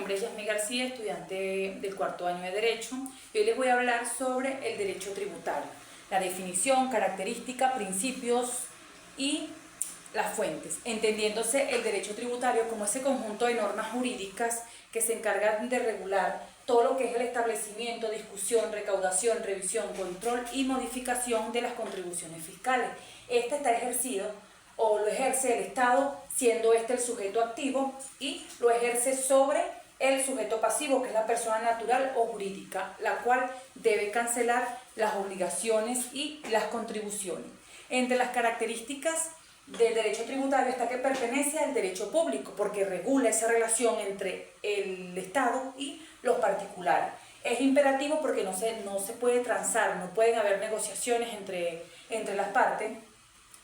nombre es Yasmín García, estudiante del cuarto año de Derecho, y hoy les voy a hablar sobre el derecho tributario, la definición, característica, principios y las fuentes, entendiéndose el derecho tributario como ese conjunto de normas jurídicas que se encargan de regular todo lo que es el establecimiento, discusión, recaudación, revisión, control y modificación de las contribuciones fiscales. Este está ejercido o lo ejerce el Estado, siendo este el sujeto activo, y lo ejerce sobre el sujeto pasivo, que es la persona natural o jurídica, la cual debe cancelar las obligaciones y las contribuciones. Entre las características del derecho tributario está que pertenece al derecho público, porque regula esa relación entre el Estado y los particulares. Es imperativo porque no se puede transar, no pueden haber negociaciones entre las partes,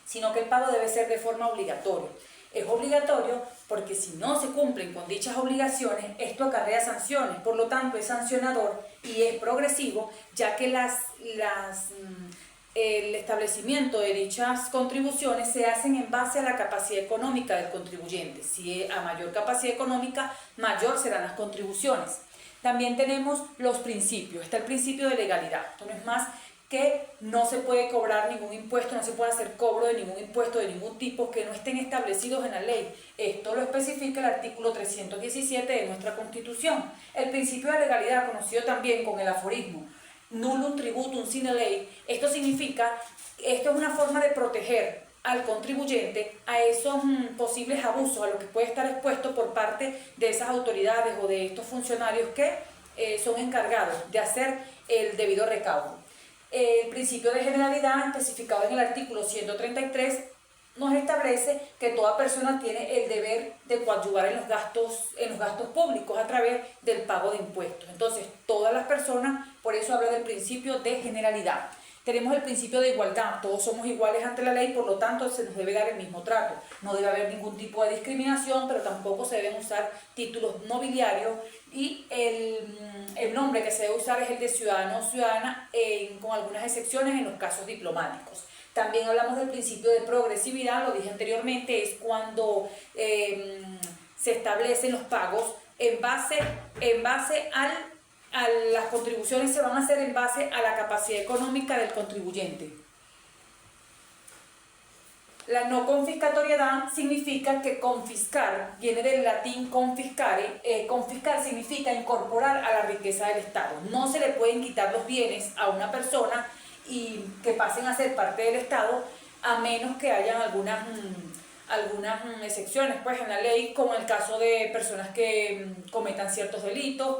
sino que el pago debe ser de forma obligatoria. Es obligatorio porque si no se cumplen con dichas obligaciones, esto acarrea sanciones, por lo tanto es sancionador y es progresivo, ya que el establecimiento de dichas contribuciones se hacen en base a la capacidad económica del contribuyente. Si a mayor capacidad económica, mayor serán las contribuciones. También tenemos los principios. Está el principio de legalidad. Esto no es más que no se puede cobrar ningún impuesto, no se puede hacer cobro de ningún impuesto de ningún tipo que no estén establecidos en la ley. Esto lo especifica el artículo 317 de nuestra Constitución. El principio de legalidad, conocido también con el aforismo nullum tributum sine ley, esto significa, esto es una forma de proteger al contribuyente a esos posibles abusos a los que puede estar expuesto por parte de esas autoridades o de estos funcionarios que son encargados de hacer el debido recaudo. El principio de generalidad, especificado en el artículo 133, nos establece que toda persona tiene el deber de coadyuvar en los gastos públicos a través del pago de impuestos. Entonces, todas las personas, por eso habla del principio de generalidad. Tenemos el principio de igualdad, todos somos iguales ante la ley, por lo tanto se nos debe dar el mismo trato. No debe haber ningún tipo de discriminación, pero tampoco se deben usar títulos nobiliarios, y el nombre que se debe usar es el de ciudadano o ciudadana, con algunas excepciones en los casos diplomáticos. También hablamos del principio de progresividad, lo dije anteriormente, es cuando se establecen los pagos a las contribuciones, se van a hacer en base a la capacidad económica del contribuyente. La no confiscatoriedad significa que confiscar viene del latín confiscare. Confiscar significa incorporar a la riqueza del Estado. No se le pueden quitar los bienes a una persona y que pasen a ser parte del Estado, a menos que hayan algunas excepciones pues en la ley, como el caso de personas que cometan ciertos delitos,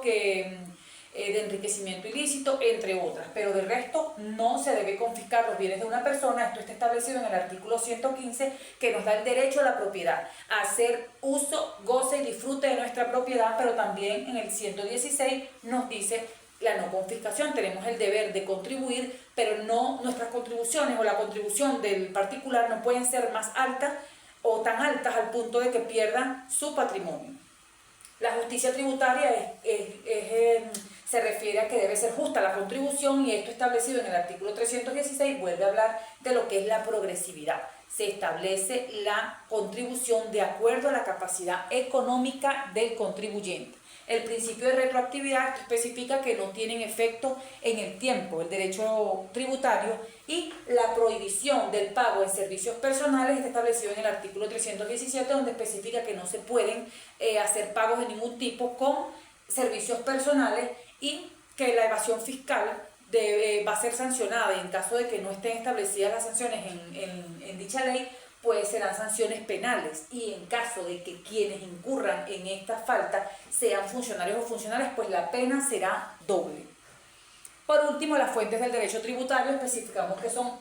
de enriquecimiento ilícito, entre otras. Pero del resto no se debe confiscar los bienes de una persona. Esto está establecido en el artículo 115, que nos da el derecho a la propiedad, a hacer uso, goce y disfrute de nuestra propiedad, pero también en el 116 nos dice la no confiscación. Tenemos el deber de contribuir, pero no nuestras contribuciones o la contribución del particular no pueden ser más altas o tan altas al punto de que pierdan su patrimonio. La justicia tributaria se refiere a que debe ser justa la contribución, y esto establecido en el artículo 316 vuelve a hablar de lo que es la progresividad. Se establece la contribución de acuerdo a la capacidad económica del contribuyente. El principio de retroactividad especifica que no tienen efecto en el tiempo el derecho tributario, y la prohibición del pago en servicios personales está establecido en el artículo 317, donde especifica que no se pueden hacer pagos de ningún tipo con servicios personales, y que la evasión fiscal va a ser sancionada, y en caso de que no estén establecidas las sanciones en dicha ley, pues serán sanciones penales, y en caso de que quienes incurran en esta falta sean funcionarios o funcionales, pues la pena será doble. Por último, las fuentes del derecho tributario especificamos que son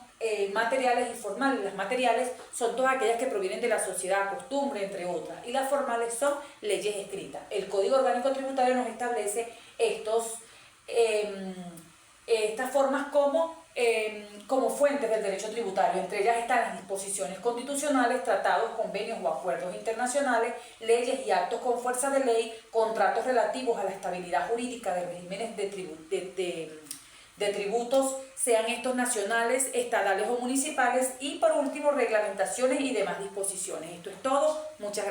materiales y formales. Las materiales son todas aquellas que provienen de la sociedad, costumbre, entre otras, y las formales son leyes escritas. El Código Orgánico Tributario nos establece estas formas como fuentes del derecho tributario. Entre ellas están las disposiciones constitucionales, tratados, convenios o acuerdos internacionales, leyes y actos con fuerza de ley, contratos relativos a la estabilidad jurídica de regímenes de tributos, sean estos nacionales, estatales o municipales, y por último reglamentaciones y demás disposiciones. Esto es todo. Muchas gracias.